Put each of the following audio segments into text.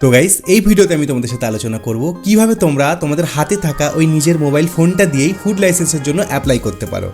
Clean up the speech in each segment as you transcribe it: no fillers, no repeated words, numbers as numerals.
তো গাইস, এই ভিডিওতে আমি তোমাদের সাথে আলোচনা করব কিভাবে তোমরা তোমাদের হাতে থাকা ওই নিজের মোবাইল ফোনটা দিয়েই ফুড লাইসেন্সের জন্য অ্যাপ্লাই করতে পারো।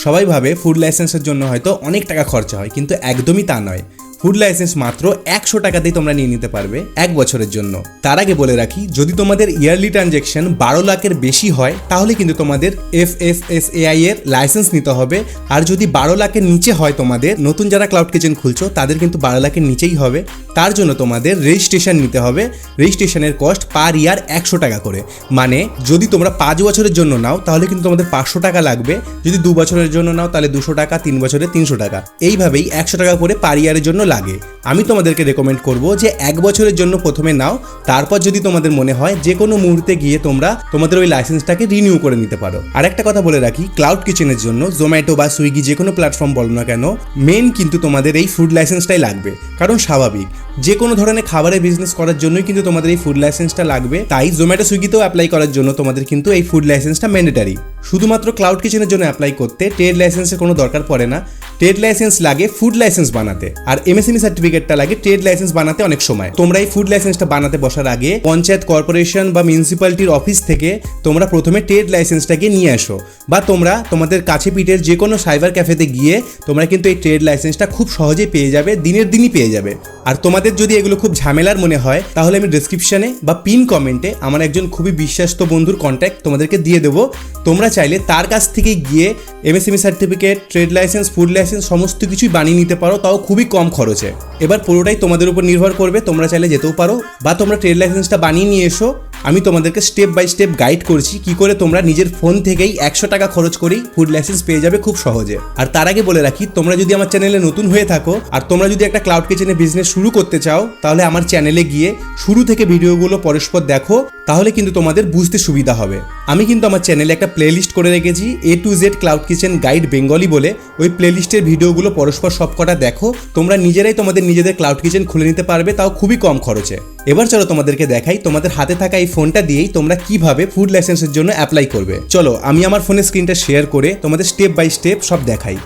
সবাই ভাবে ফুড লাইসেন্সের জন্য হয়তো অনেক টাকা খরচা হয়, কিন্তু একদমই তা নয়। ফুড লাইসেন্স মাত্র 100 টাকাতেই তোমরা নিয়ে নিতে পারবে 1 বছরের জন্য। তার আগে বলে রাখি, যদি তোমাদের ইয়ারলি ট্রানজ্যাকশন 12 লাখের বেশি হয় তাহলে কিন্তু তোমাদের FSSAI এর লাইসেন্স নিতে হবে। আর যদি 12 লাখের নিচে হয়, তোমাদের নতুন যারা ক্লাউড কিচেন খুলছো তাদের কিন্তু 12 লাখের নিচেই হবে। তার জন্য তোমাদের রেজিস্ট্রেশন নিতে হবে। রেজিস্ট্রেশনের কস্ট পার ইয়ার 100 টাকা করে। মানে যদি তোমরা 5 বছরের জন্য নাও তাহলে কিন্তু তোমাদের 500 টাকা লাগবে। যদি 2 বছরের জন্য নাও তাহলে 200 টাকা, 3 বছরে 300 টাকা। এইভাবেই 100 টাকা করে পার ইয়ারের জন্য লাগে। আমি তোমাদেরকে রেকমেন্ড করব যে 1 বছরের জন্য প্রথমে নাও, তারপর যদি তোমাদের মনে হয় যে কোনো মুহূর্তে গিয়ে তোমরা তোমাদের ওই লাইসেন্সটাকে রিনিউ করে নিতে পারো। আর একটা কথা বলে রাখি, ক্লাউড কিচেনের জন্য জোম্যাটো বা সুইগি যে কোনো প্ল্যাটফর্ম বলো না কেন, মেন কিন্তু তোমাদের এই ফুড লাইসেন্সটাই লাগবে। কারণ স্বাভাবিক, যে কোনো ধরনের খাবারের বিজনেস করার জন্যই কিন্তু তোমাদের এই ফুড লাইসেন্সটা লাগবে। তাই জোম্যাটো সুইগিতেও অ্যাপ্লাই করার জন্য তোমাদের কিন্তু এই ফুড লাইসেন্সটা ম্যান্ডেটারি। শুধুমাত্র ক্লাউড কিচেনের জন্য অ্যাপ্লাই করতে ট্রেড লাইসেন্সের কোনো দরকার পড়ে না। ট্রেড লাইসেন্স লাগে ফুড লাইসেন্স বানাতে, আর MSME সার্টিফিকেটটা লাগে ট্রেড লাইসেন্স বানাতে অনেক সময়। তোমরা এই ফুড লাইসেন্সটা বানাতে বসার আগে পঞ্চায়েত, কর্পোরেশন বা মিউনিসিপ্যালিটির অফিস থেকে তোমরা প্রথমে ট্রেড লাইসেন্সটাকে নিয়ে আসো, বা তোমরা তোমাদের কাছে পিঠের যে কোনো সাইবার ক্যাফেতে গিয়ে তোমরা কিন্তু এই ট্রেড লাইসেন্সটা খুব সহজেই পেয়ে যাবে, দিনের দিনই পেয়ে যাবে। আর তোমাদের যদি এগুলো খুব ঝামেলার মনে হয় তাহলে আমি ডেসক্রিপশনে বা পিন কমেন্টে আমার একজন খুবই বিশ্বাস্ত বন্ধুর কন্ট্যাক্ট তোমাদেরকে দিয়ে দেবো। তোমরা চাইলে তার কাছ থেকে গিয়ে MSME certificate, trade licence, food licence সমস্ত কিছুই বানিয়ে নিতে পারো, তাও খুবই কম খরচে। এবার পুরোটাই তোমাদের উপর নির্ভর করবে, তোমরা চাইলে যেতেও পারো বা তোমরা ট্রেড লাইসেন্সটা বানিয়ে নিয়ে এসো। আমি তোমাদেরকে স্টেপ বাই স্টেপ গাইড করছি কি করে তোমরা নিজের ফোন থেকেই 100 টাকা খরচ করেই ফুড লাইসেন্স পেয়ে যাবে খুব সহজে। আর তার আগে বলে রাখি, তোমরা যদি আমার চ্যানেলে নতুন হয়ে থাকো আর তোমরা যদি একটা ক্লাউড কিচেনে বিজনেস শুরু করতে চাও, তাহলে আমার চ্যানেলে গিয়ে শুরু থেকে ভিডিওগুলো পরস্পর দেখো, তাহলে কিন্তু তোমাদের বুঝতে সুবিধা হবে। আমি কিন্তু আমার চ্যানেলে একটা প্লেলিস্ট করে রেখেছি, A to Z cloud kitchen guide Bengali বলে। ওই প্লেলিস্টের ভিডিওগুলো পরস্পর সবকটা দেখো, তোমরা নিজেরাই তোমাদের নিজেদের ক্লাউড কিচেন খুলে নিতে পারবে, তাও খুবই কম খরচে। এবার চলো তোমাদেরকে দেখাই তোমাদের হাতে থাকা এই ফোনটা দিয়েই তোমরা কিভাবে ফুড লাইসেন্সের জন্য অ্যাপ্লাই করবে। চলো আমি আমার ফোনের স্ক্রিনটা শেয়ার করে তোমাদের স্টেপ বাই স্টেপ সব দেখাই।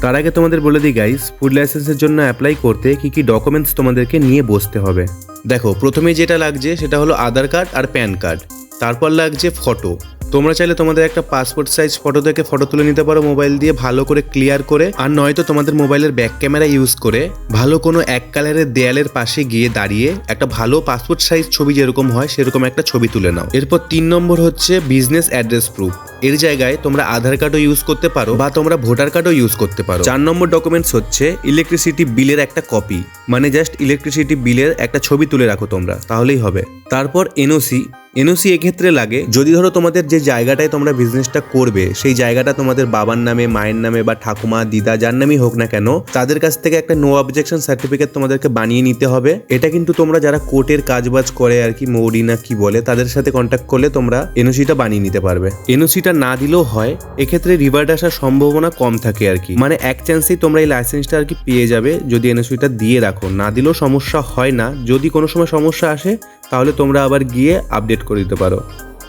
তার আগে তোমাদের বলে দিই গাইস, ফুড লাইসেন্সের জন্য অ্যাপ্লাই করতে কি কি ডকুমেন্টস তোমাদেরকে নিয়ে বসতে হবে। দেখো, প্রথমে যেটা লাগছে সেটা হলো আধার কার্ড আর প্যান কার্ড। তারপর লাগছে ফটো। তোমরা চাইলে তোমাদের একটা পাসপোর্ট সাইজ ফটো থেকে ফটো তুলে নিতে পারো মোবাইল দিয়ে, ভালো করে ক্লিয়ার করে। আর নয়তো তোমাদের মোবাইলের ব্যাক ক্যামেরা ইউজ করে ভালো কোনো এক কালারের দেয়ালের পাশে গিয়ে দাঁড়িয়ে একটা ভালো পাসপোর্ট সাইজ ছবি যেরকম হয় সেরকম একটা ছবি তুলে নাও। এরপর 3 নম্বর হচ্ছে বিজনেস অ্যাড্রেস প্রুফ। এর জায়গায় তোমরা আধার কার্ডও ইউজ করতে পারো বা তোমরা ভোটার কার্ডও ইউজ করতে পারো। 4 নম্বর ডকুমেন্টস হচ্ছে ইলেকট্রিসিটি বিলের একটা কপি, মানে জাস্ট ইলেকট্রিসিটি বিলের একটা ছবি তুলে রাখো তোমরা, তাহলেই হবে। তারপর এনওসি এক্ষেত্রে লাগে যদি ধরো তোমাদের যে জায়গাটায় তোমরা বিজনেসটা করবে সেই জায়গাটা তোমাদের বাবার নামে, মায়ের নামে বা ঠাকুমা, দিদা যার নামেই হোক না কেন, তাদের কাছ থেকে একটা নো অবজেকশন সার্টিফিকেট তোমাদেরকে বানিয়ে নিতে হবে। এটা কিন্তু তোমরা যারা কোর্টের কাজবাজ করে আর কি, মৌরি না কি বলে, তাদের সাথে কন্ট্যাক্ট করলে তোমরা এনওসিটা বানিয়ে নিতে পারবে। এনওসিটা না দিলেও হয়, এক্ষেত্রে রিভার্ট আসার সম্ভাবনা কম থাকে আর কি, মানে এক চান্সেই তোমরা এই লাইসেন্সটা আর কি পেয়ে যাবে যদি এনওসিটা দিয়ে রাখো। না দিলেও সমস্যা হয় না, যদি কোনো সময় সমস্যা আসে তাহলে তোমরা আবার গিয়ে আপডেট করে দিতে পারো।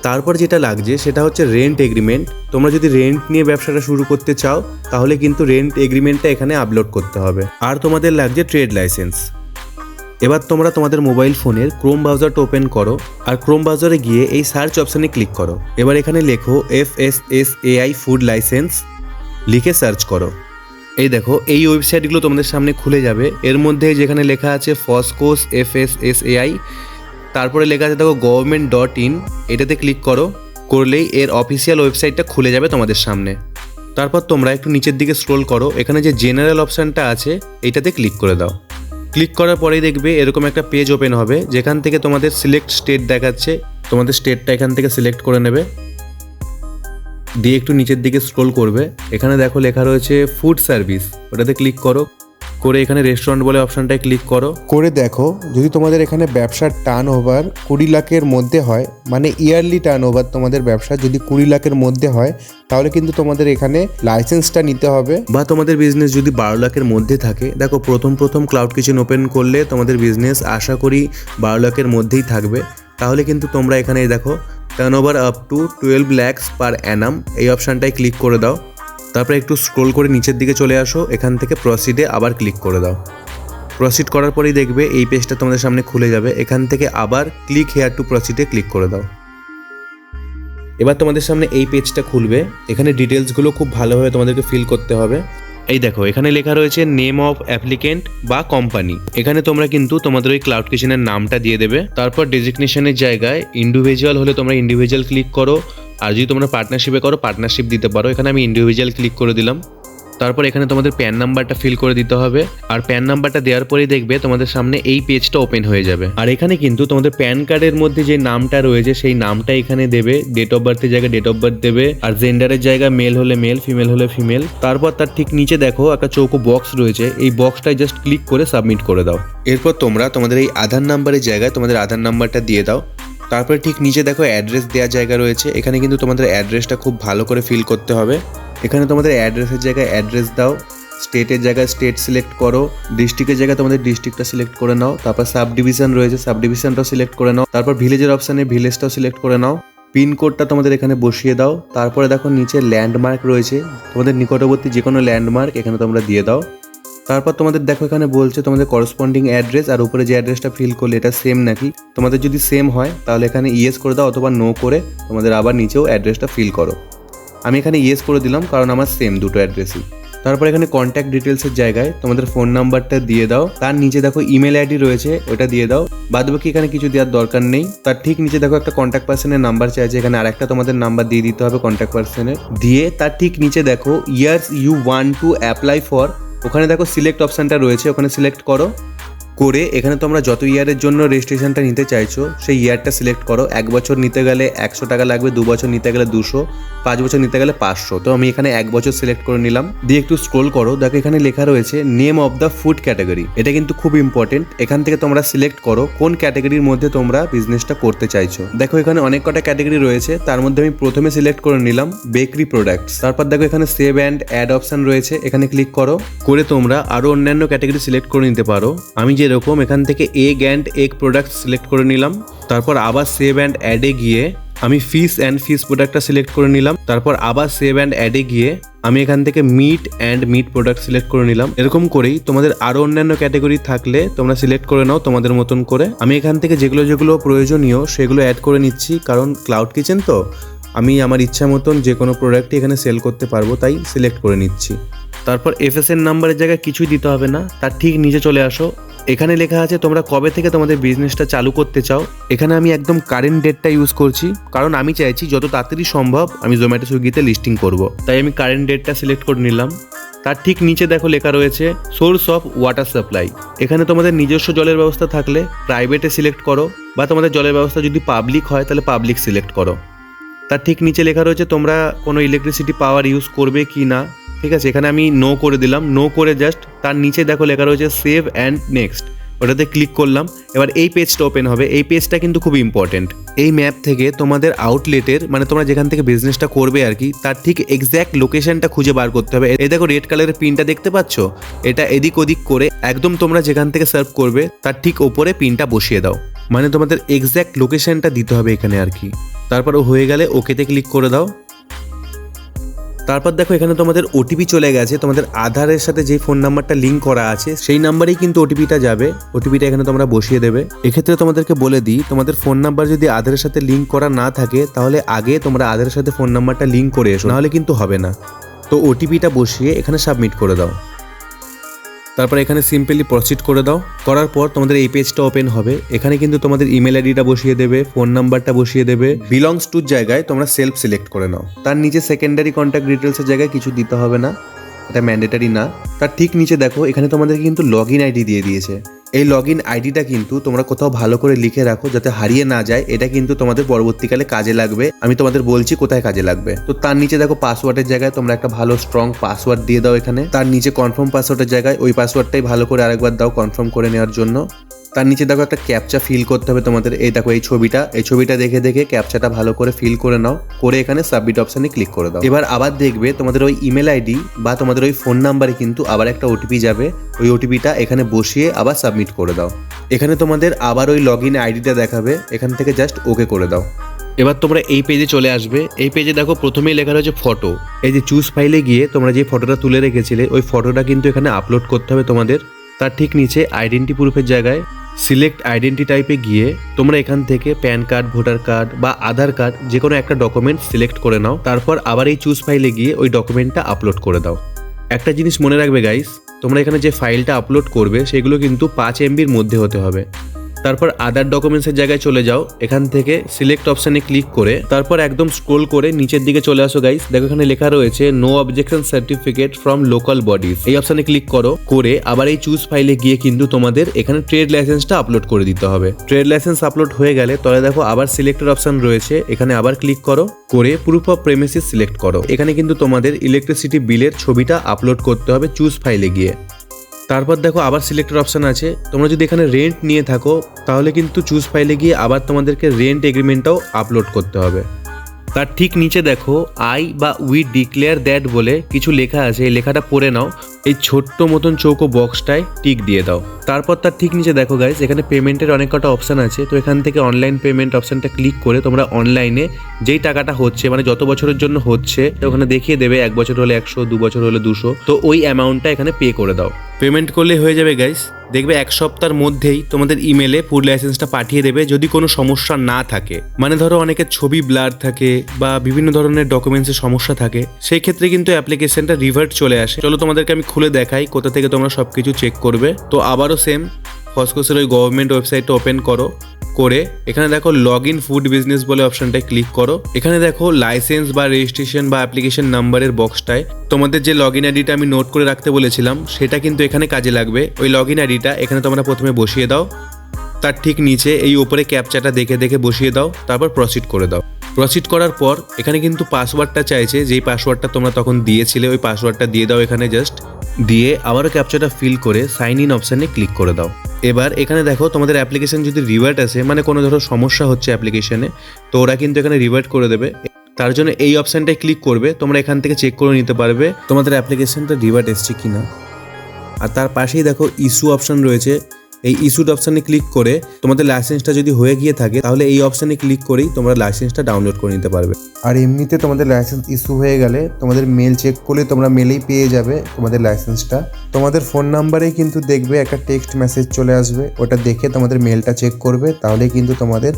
তারপর যেটা লাগছে সেটা হচ্ছে রেন্ট এগ্রিমেন্ট। তোমরা যদি রেন্ট নিয়ে ব্যবসাটা শুরু করতে চাও তাহলে কিন্তু রেন্ট এগ্রিমেন্টটা এখানে আপলোড করতে হবে। আর তোমাদের লাগছে ট্রেড লাইসেন্স। এবার তোমরা তোমাদের মোবাইল ফোনের ক্রোম ব্রাউজারটা ওপেন করো আর ক্রোম ব্রাউজারে গিয়ে এই সার্চ অপশানে ক্লিক করো। এবার এখানে লেখো FSSAI ফুড লাইসেন্স, লিখে সার্চ করো। এই দেখো, এই ওয়েবসাইটগুলো তোমাদের সামনে খুলে যাবে। এর মধ্যে যেখানে লেখা আছে ফসকোস FSSAI, তারপরে লেখা আছে দেখো government.in, এটাতে ক্লিক করো। করলেই এর অফিসিয়াল ওয়েবসাইটটা খুলে যাবে তোমাদের সামনে। তারপর তোমরা একটু নিচের দিকে স্ক্রোল করো, এখানে যে জেনারেল অপশানটা আছে এটাতে ক্লিক করে দাও। ক্লিক করার পরেই দেখবে এরকম একটা পেজ ওপেন হবে, যেখান থেকে তোমাদের সিলেক্ট স্টেট দেখাচ্ছে। তোমাদের স্টেটটা এখান থেকে সিলেক্ট করে নেবে, দিয়ে একটু নিচের দিকে স্ক্রোল করবে। এখানে দেখো লেখা রয়েছে ফুড সার্ভিস, ওটাতে ক্লিক করো। করে এখানে রেস্টুরেন্ট বলে অপশনটায় ক্লিক করো। করে দেখো যদি তোমাদের এখানে ব্যবসার টার্ন ওভার 20 লাখের মধ্যে হয়, মানে ইয়ারলি টার্ন ওভার তোমাদের ব্যবসা যদি 20 লাখের মধ্যে হয়, তাহলে কিন্তু তোমাদের এখানে লাইসেন্সটা নিতে হবে। বা তোমাদের বিজনেস যদি 12 লাখের মধ্যে থাকে, দেখো প্রথম ক্লাউড কিচেন ওপেন করলে তোমাদের বিজনেস আশা করি 12 লাখের মধ্যেই থাকবে, তাহলে কিন্তু তোমরা এখানে দেখো turn over up to 12 lakhs পার অ্যানাম, এই অপশানটায় ক্লিক করে দাও। তারপরে একটু স্ক্রোল করে নিচের দিকে চলে আসো, এখান থেকে প্রসিডে আবার ক্লিক করে দাও। প্রসিড করার পরেই দেখবে এই পেজটা তোমাদের সামনে খুলে যাবে। এখান থেকে আবার ক্লিক হেয়ার টু প্রসিডে ক্লিক করে দাও। এবার তোমাদের সামনে এই পেজটা খুলবে। এখানে ডিটেলসগুলো খুব ভালোভাবে তোমাদেরকে ফিল করতে হবে। এই দেখো এখানে লেখা রয়েছে নেম অফ অ্যাপ্লিকেন্ট বা কোম্পানি। এখানে তোমরা কিন্তু তোমাদের ওই ক্লাউড কিচেনের নামটা দিয়ে দেবে। তারপর ডেজিগনেশনের জায়গায় ইন্ডিভিজুয়াল হলে তোমরা ইন্ডিভিজুয়াল ক্লিক করো, আর যদি তোমরা পার্টনারশিপে করো পার্টনারশিপ দিতে পারো। এখানে আমি ইন্ডিভিজুয়াল ক্লিক করে দিলাম। তারপর এখানে তোমাদের প্যান নাম্বারটা ফিল করে দিতে হবে, আর প্যান নাম্বারটা দেওয়ার পরেই দেখবে তোমাদের সামনে এই পেজটা ওপেন হয়ে যাবে। আর এখানে কিন্তু তোমাদের প্যান কার্ডের মধ্যে যে নামটা রয়েছে সেই নামটা এখানে দেবে, ডেট অফ বার্থের জায়গায় ডেট অফ বার্থ দেবে, আর জেন্ডারের জায়গায় মেল হলে মেল, ফিমেল হলে ফিমেল। তারপর তার ঠিক নিচে দেখো একটা চৌকো বক্স রয়েছে, এই বক্সটায় জাস্ট ক্লিক করে সাবমিট করে দাও। এরপর তোমরা তোমাদের এই আধার নাম্বারের জায়গায় তোমাদের আধার নাম্বারটা দিয়ে দাও। তারপরে ঠিক নিচে দেখো অ্যাড্রেস দেওয়ার জায়গা রয়েছে, এখানে কিন্তু তোমাদের অ্যাড্রেসটা খুব ভালো করে ফিল করতে হবে। এখানে তোমাদের অ্যাড্রেসের জায়গায় অ্যাড্রেস দাও, স্টেটের জায়গায় স্টেট সিলেক্ট করো, ডিস্ট্রিক্টের জায়গায় তোমাদের ডিস্ট্রিক্টটা সিলেক্ট করে নাও। তারপর সাব ডিভিশন রয়েছে, সাব ডিভিশনটাও সিলেক্ট করে নাও। তারপর ভিলেজের অপশানে ভিলেজটাও সিলেক্ট করে নাও। পিনকোডটা তোমাদের এখানে বসিয়ে দাও। তারপরে দেখো নিচে ল্যান্ডমার্ক রয়েছে, তোমাদের নিকটবর্তী যে কোনো ল্যান্ডমার্ক এখানে তোমরা দিয়ে দাও। তারপর তোমাদের দেখো এখানে বলছে তোমাদের করসপন্ডিং অ্যাড্রেস আর উপরে যে অ্যাড্রেসটা ফিল করলে এটা সেম নাকি। তোমাদের যদি সেম হয় তাহলে এখানে ইয়েস করে দাও, অথবা নো করে তোমাদের আবার নিচেও অ্যাড্রেসটা ফিল করো। আমি এখানে ইয়েস করে দিলাম কারণ আমার সেম দুটো অ্যাড্রেসই। তারপর এখানে কন্ট্যাক্ট ডিটেলসের জায়গায় তোমাদের ফোন নাম্বারটা দিয়ে দাও। তার নিচে দেখো ইমেল আইডি রয়েছে, ওটা দিয়ে দাও। বাদবাকি এখানে কিছু দেওয়ার দরকার নেই। তার ঠিক নিচে দেখো একটা কন্ট্যাক্ট পার্সনের নাম্বার চাইছে, এখানে আরেকটা তোমাদের নাম্বার দিয়ে দিতে হবে কন্ট্যাক্ট পার্সনের। দিয়ে তার ঠিক নিচে দেখো years you want to apply for, ওখানে দেখো সিলেক্ট অপশানটা রয়েছে, ওখানে সিলেক্ট করো। করে এখানে তোমরা যত ইয়ারের জন্য রেজিস্ট্রেশনটা নিতে চাইছো সেই ইয়ারটা সিলেক্ট করো। 1 বছর নিতে গেলে 100 টাকা লাগবে, 2 বছর নিতে গেলে 200, 5 বছর নিতে গেলে 500। তো আমি এখানে 1 বছর সিলেক্ট করে নিলাম। দিয়ে একটু স্ক্রোল করো, দেখো এখানে লেখা রয়েছে name of the food category. এটা কিন্তু খুব ইম্পর্টেন্ট। এখান থেকে তোমরা সিলেক্ট করো কোন ক্যাটাগরির মধ্যে তোমরা বিজনেসটা করতে চাইছো। দেখো এখানে অনেক কটা ক্যাটাগরি রয়েছে, তার মধ্যে আমি প্রথমে সিলেক্ট করে নিলাম বেকারি প্রোডাক্টস। তারপর দেখো এখানে সেভ অ্যান্ড অ্যাড অপশন রয়েছে, এখানে ক্লিক করো। করে তোমরা আরো অন্যান্য ক্যাটাগরি সিলেক্ট করে নিতে পারো। আমি যেরকম এখান থেকে egg and egg product select করে নিলাম। তারপর আবার সেভ অ্যান্ড অ্যাডে গিয়ে আমি ফিশ অ্যান্ড ফিশ প্রোডাক্টটা সিলেক্ট করে নিলাম। তারপর আবার সেভ অ্যান্ড অ্যাডে গিয়ে আমি এখান থেকে meat and meat product select করে নিলাম। এরকম করেই তোমাদের আরো অন্যান্য ক্যাটাগরি থাকলে তোমরা সিলেক্ট করে নাও তোমাদের মতন করে। আমি এখান থেকে যেগুলো যেগুলো প্রয়োজনীয় সেগুলো অ্যাড করে নিচ্ছি, কারণ ক্লাউড কিচেন তো আমি আমার ইচ্ছা মতন যে কোনো প্রোডাক্টই এখানে সেল করতে পারবো, তাই সিলেক্ট করে নিচ্ছি। তারপর এফএসএন নাম্বারের জায়গায় কিছুই দিতে হবে না, তার ঠিক নিচে চলে আসো। এখানে লেখা আছে তোমরা কবে থেকে তোমাদের বিজনেসটা চালু করতে চাও। এখানে আমি একদম কারেন্ট ডেটটা ইউজ করছি, কারণ আমি চাইছি যত তাড়াতাড়ি সম্ভব আমি জোম্যাটো সুইগিতে লিস্টিং করব, তাই আমি কারেন্ট ডেটটা সিলেক্ট করে নিলাম। তার ঠিক নিচে দেখো লেখা রয়েছে সোর্স অফ ওয়াটার সাপ্লাই। এখানে তোমাদের নিজস্ব জলের ব্যবস্থা থাকলে প্রাইভেটে সিলেক্ট করো, বা তোমাদের জলের ব্যবস্থা যদি পাবলিক হয় তাহলে পাবলিক সিলেক্ট করো। তার ঠিক নিচে লেখা রয়েছে তোমরা কোনো ইলেকট্রিসিটি পাওয়ার ইউজ করবে কি না। ঠিক আছে, এখানে আমি নো করে দিলাম। নো করে জাস্ট তার নিচে দেখো লেখা রয়েছে সেভ অ্যান্ড নেক্সট, ওটাতে ক্লিক করলাম। এবার এই পেজটা ওপেন হবে। এই পেজটা কিন্তু খুব ইম্পর্টেন্ট। এই ম্যাপ থেকে তোমাদের আউটলেটের মানে তোমরা যেখান থেকে বিজনেসটা করবে আর কি, তার ঠিক এক্স্যাক্ট লোকেশনটা খুঁজে বার করতে হবে। এই দেখো রেড কালারের পিনটা দেখতে পাচ্ছ, এটা এদিক ওদিক করে একদম তোমরা যেখান থেকে সার্ভ করবে তার ঠিক ওপরে পিনটা বসিয়ে দাও। মানে তোমাদের এক্স্যাক্ট লোকেশনটা দিতে হবে এখানে আর কি। তারপর হয়ে গেলে ওকেতে ক্লিক করে দাও। তারপর দেখো এখানে তোমাদের ওটিপি চলে গেছে। তোমাদের আধারের সাথে যে ফোন নাম্বারটা লিঙ্ক করা আছে সেই নাম্বারেই কিন্তু ওটিপিটা যাবে। ওটিপিটা এখানে তোমরা বসিয়ে দেবে। এক্ষেত্রে তোমাদেরকে বলে দিই, তোমাদের ফোন নাম্বার যদি আধারের সাথে লিঙ্ক করা না থাকে তাহলে আগে তোমরা আধারের সাথে ফোন নাম্বারটা লিঙ্ক করে এসো, নাহলে কিন্তু হবে না। তো ওটিপিটা বসিয়ে এখানে সাবমিট করে দাও। তারপর এখানে সিম্পলি প্রসিড করে দাও। করার পর তোমাদের এই পেজটা ওপেন হবে। এখানে কিন্তু তোমাদের ইমেল আইডিটা বসিয়ে দেবে, ফোন নাম্বারটা বসিয়ে দেবে। বিলংস টু জায়গায় তোমরা সেলফ সিলেক্ট করে নাও। তার নিচে সেকেন্ডারি কন্ট্যাক্ট ডিটেলসের জায়গায় কিছু দিতে হবে না, এটা ম্যান্ডেটারি না। তার ঠিক নিচে দেখো এখানে তোমাদেরকে কিন্তু লগ ইন আইডি দিয়ে দিয়েছে। এই লগ ইন আইডিটা কিন্তু তোমরা কোথাও ভালো করে লিখে রাখো যাতে হারিয়ে না যায়। এটা কিন্তু তোমাদের পরবর্তীকালে কাজে লাগবে। আমি তোমাদের বলছি কোথায় কাজে লাগবে। তো তার নিচে দেখো পাসওয়ার্ডের জায়গায় তোমরা একটা ভালো স্ট্রং পাসওয়ার্ড দিয়ে দাও এখানে। তার নিচে কনফার্ম পাসওয়ার্ডের জায়গায় ওই পাসওয়ার্ডটাই ভালো করে আরেকবার দাও কনফার্ম করে নেওয়ার জন্য। তার নিচে দেখো একটা ক্যাপচা ফিল করতে হবে তোমাদের। এই দেখো এই ছবিটা দেখে দেখে ক্যাপচাটা ভালো করে ফিল করে নাও। করে এখানে সাবমিট অপশানে ক্লিক করে দাও। এবার আবার দেখবে তোমাদের ওই ইমেল আইডি বা তোমাদের ওই ফোন নাম্বারে কিন্তু আবার একটা ওটিপি যাবে। ওই ওটিপিটা এখানে বসিয়ে আবার সাবমিট করে দাও। এখানে তোমাদের আবার ওই লগ ইন আইডিটা দেখাবে, এখান থেকে জাস্ট ওকে করে দাও। এবার তোমরা এই পেজে চলে আসবে। এই পেজে দেখো প্রথমেই লেখা রয়েছে ফটো। এই যে চুজ ফাইলে গিয়ে তোমরা যে ফটোটা তুলে রেখেছিলে ওই ফটোটা কিন্তু এখানে আপলোড করতে হবে তোমাদের। তার ঠিক নিচে আইডেন্টি প্রুফের জায়গায় সিলেক্ট আইডেন্টি টাইপে গিয়ে তোমরা এখান থেকে প্যান কার্ড, ভোটার কার্ড বা আধার কার্ড যে কোনো একটা ডকুমেন্ট সিলেক্ট করে নাও। তারপর আবার এই চুজ ফাইলে গিয়ে ওই ডকুমেন্টটা আপলোড করে দাও। একটা জিনিস মনে রাখবে গাইস, তোমরা এখানে যে ফাইলটা আপলোড করবে সেগুলো কিন্তু 5 MBর মধ্যে হতে হবে। তারপর আদার ডকুমেন্টসের জায়গায় চলে যাও, এখান থেকে সিলেক্ট অপশানে ক্লিক করে তারপর একদম স্ক্রোল করে নিচের দিকে চলে আসো গাইস। দেখো এখানে লেখা রয়েছে no objection certificate from local bodies, এই অপশানে ক্লিক করো। করে আবার এই চুজ ফাইলে গিয়ে কিন্তু তোমাদের এখানে ট্রেড লাইসেন্সটা আপলোড করে দিতে হবে। ট্রেড লাইসেন্স আপলোড হয়ে গেলে তবে দেখো আবার সিলেক্টের অপশান রয়েছে, এখানে আবার ক্লিক করো। করে প্রুফ অফ প্রেমিসিস সিলেক্ট করো। এখানে কিন্তু তোমাদের ইলেকট্রিসিটি বিলের ছবিটা আপলোড করতে হবে চুজ ফাইলে গিয়ে। তারপর দেখো আবার সিলেক্টের অপশান আছে, তোমরা যদি এখানে রেন্ট নিয়ে থাকো তাহলে কিন্তু চুজ ফাইলে গিয়ে আবার তোমাদেরকে রেন্ট এগ্রিমেন্টটাও আপলোড করতে হবে। তার ঠিক নিচে দেখো আই বা উই ডিক্লেয়ার দ্যাট বলে কিছু লেখা আছে, এই লেখাটা পড়ে নাও। এই ছোট্ট মতন চৌকো বক্সটায় টিক দিয়ে দাও। তারপর তার ঠিক নিচে দেখো গাইস এখানে পেমেন্টের অনেক কটা অপশান আছে, তো এখান থেকে অনলাইন পেমেন্ট অপশানটা ক্লিক করে তোমরা অনলাইনে যেই টাকাটা হচ্ছে মানে যত বছরের জন্য হচ্ছে ওখানে দেখিয়ে দেবে, 1 বছর হলে 100, 2 বছর হলে 200, তো ওই অ্যামাউন্টটা এখানে পে করে দাও। পেমেন্ট করলে হয়ে যাবে গাইস। দেখবে 1 সপ্তাহের মধ্যেই তোমাদের ইমেলে ফুড লাইসেন্সটা পাঠিয়ে দেবে যদি কোনো সমস্যা না থাকে। মানে ধরো অনেকের ছবি ব্লার থাকে বা বিভিন্ন ধরনের ডকুমেন্টসের সমস্যা থাকে, সেই ক্ষেত্রে কিন্তু অ্যাপ্লিকেশনটা রিভার্ট চলে আসে। চলো তোমাদেরকে আমি খুলে দেখাই কোথা থেকে তোমরা সবকিছু চেক করবে। তো আবারও সেম ফসকোসের ওই গভর্নমেন্ট ওয়েবসাইটটা ওপেন করো। করে এখানে দেখো লগ ইন ফুড বিজনেস বলে অপশনটায় ক্লিক করো। এখানে দেখো লাইসেন্স বা রেজিস্ট্রেশন বা অ্যাপ্লিকেশন নাম্বারের বক্সটায় তোমাদের যে লগ ইন আইডিটা আমি নোট করে রাখতে বলেছিলাম সেটা কিন্তু এখানে কাজে লাগবে। ওই লগ ইন আইডিটা এখানে তোমরা প্রথমে বসিয়ে দাও। তার ঠিক নিচে এই ওপরে ক্যাপচাটা দেখে দেখে বসিয়ে দাও, তারপর প্রসিড করে দাও। প্রসিড করার পর এখানে কিন্তু পাসওয়ার্ডটা চাইছে, যেই পাসওয়ার্ডটা তোমরা তখন দিয়েছিলে ওই পাসওয়ার্ডটা দিয়ে দাও এখানে জাস্ট। দিয়ে আবারও ক্যাপচাটা ফিল করে সাইন ইন অপশানে ক্লিক করে দাও। এবার এখানে দেখো তোমাদের অ্যাপ্লিকেশন যদি রিভার্ট আসে মানে কোনো ধরো সমস্যা হচ্ছে অ্যাপ্লিকেশনে, তো ওরা কিন্তু এখানে রিভার্ট করে দেবে। তার জন্য এই অপশানটায় ক্লিক করবে, তোমরা এখান থেকে চেক করে নিতে পারবে তোমাদের অ্যাপ্লিকেশনটা রিভার্ট এসছে কিনা। আর তার পাশেই দেখো ইস্যু অপশান রয়েছে, এই ইস্যুড অপশানে ক্লিক করে তোমাদের লাইসেন্সটা যদি হয়ে গিয়ে থাকে তাহলে এই অপশানে ক্লিক করেই তোমরা লাইসেন্সটা ডাউনলোড করে নিতে পারবে। আর এমনিতে তোমাদের লাইসেন্স ইস্যু হয়ে গেলে তোমাদের মেল চেক করলে তোমরা মেলেই পেয়ে যাবে তোমাদের লাইসেন্সটা। তোমাদের ফোন নাম্বারেই কিন্তু দেখবে একটা টেক্সট মেসেজ চলে আসবে, ওটা দেখে তোমাদের মেলটা চেক করবে, তাহলে কিন্তু তোমাদের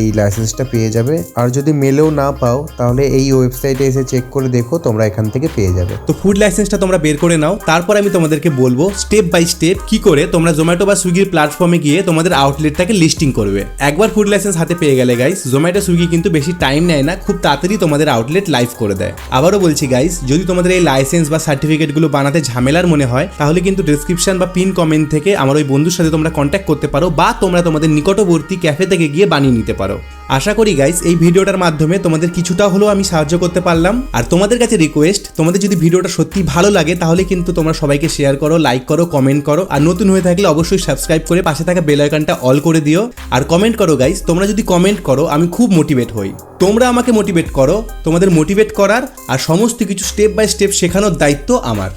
এই লাইসেন্সটা পেয়ে যাবে। আর যদি মেলেও না পাও তাহলে এই ওয়েবসাইটে এসে চেক করে দেখো, তোমরা এখান থেকে পেয়ে যাবে। তো ফুড লাইসেন্সটা তোমরা বের করে নাও। তারপর আমি তোমাদেরকে বলবো স্টেপ বাই স্টেপ কি করে তোমরা জোম্যাটো বা সুইগির প্ল্যাটফর্মে গিয়ে তোমাদের আউটলেটটাকে লিস্টিং করবে। একবার ফুড লাইসেন্স হাতে পেয়ে গেলে গাইস, জোম্যাটো সুইগি কিন্তু বেশি টাইম নেয় না, খুব তাড়াতাড়ি তোমাদের আউটলেট লাইভ করে দেয়। আবারও বলছি গাইস, যদি তোমাদের এই লাইসেন্স বা সার্টিফিকেটগুলো বানাতে ঝামেলার মনে হয় তাহলে কিন্তু ডেসক্রিপশন বা পিন কমেন্ট থেকে আমার ওই বন্ধুর সাথে তোমরা কন্ট্যাক্ট করতে পারো, বা তোমরা তোমাদের নিকটবর্তী ক্যাফে থেকে গিয়ে বানিয়ে নিতে পারো। আশা করি গাইস এই ভিডিওটার মাধ্যমে তোমাদের কিছুটা হলেও আমি সাহায্য করতে পারলাম। আর তোমাদের কাছে রিকোয়েস্ট, তোমাদের যদি ভিডিওটা সত্যি ভালো লাগে তাহলে কিন্তু তোমরা সবাইকে শেয়ার করো, লাইক করো, কমেন্ট করো। আর নতুন হয়ে থাকলে অবশ্যই সাবস্ক্রাইব করে পাশে থাকা বেল আইকনটা অল করে দিও। আর কমেন্ট করো গাইস, তোমরা যদি কমেন্ট করো আমি খুব মোটিভেট হই। তোমরা আমাকে মোটিভেট করো, তোমাদের মোটিভেট করার আর সমস্ত কিছু স্টেপ বাই স্টেপ শেখানোর দায়িত্ব আমার।